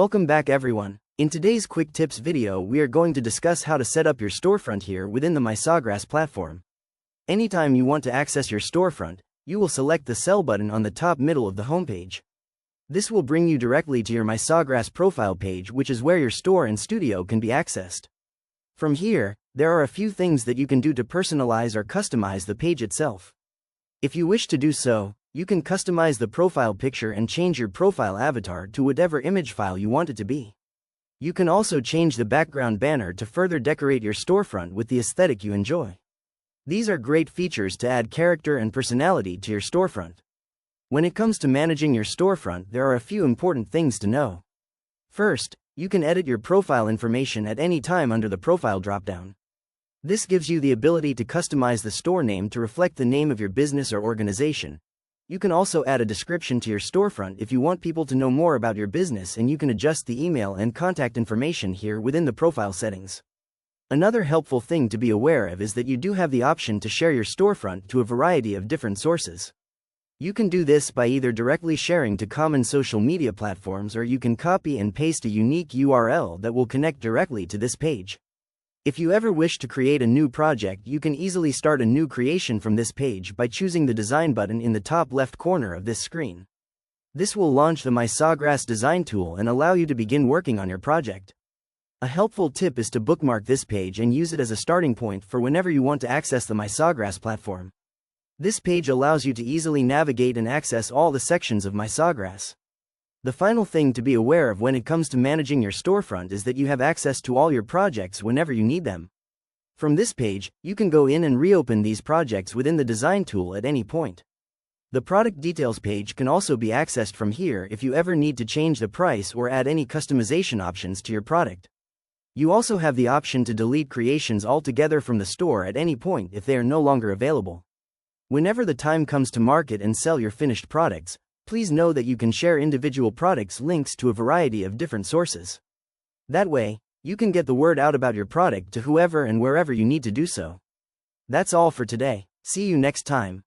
Welcome back everyone. In today's quick tips video we are going to discuss how to set up your storefront here within the MySawgrass platform. Anytime you want to access your storefront, you will select the Sell button on the top middle of the homepage. This will bring you directly to your MySawgrass profile page, which is where your store and studio can be accessed. From here, there are a few things that you can do to personalize or customize the page itself. If you wish to do so, you can customize the profile picture and change your profile avatar to whatever image file you want it to be. You can also change the background banner to further decorate your storefront with the aesthetic you enjoy. These are great features to add character and personality to your storefront. When it comes to managing your storefront, there are a few important things to know. First, you can edit your profile information at any time under the profile dropdown. This gives you the ability to customize the store name to reflect the name of your business or organization. You can also add a description to your storefront if you want people to know more about your business, and you can adjust the email and contact information here within the profile settings. Another helpful thing to be aware of is that you do have the option to share your storefront to a variety of different sources. You can do this by either directly sharing to common social media platforms, or you can copy and paste a unique URL that will connect directly to this page. If you ever wish to create a new project, you can easily start a new creation from this page by choosing the design button in the top left corner of this screen. This will launch the MySawgrass design tool and allow you to begin working on your project. A helpful tip is to bookmark this page and use it as a starting point for whenever you want to access the MySawgrass platform. This page allows you to easily navigate and access all the sections of MySawgrass. The final thing to be aware of when it comes to managing your storefront is that you have access to all your projects whenever you need them. From this page, you can go in and reopen these projects within the design tool at any point. The product details page can also be accessed from here if you ever need to change the price or add any customization options to your product. You also have the option to delete creations altogether from the store at any point if they are no longer available. Whenever the time comes to market and sell your finished products, please know that you can share individual products links to a variety of different sources. That way, you can get the word out about your product to whoever and wherever you need to do so. That's all for today. See you next time.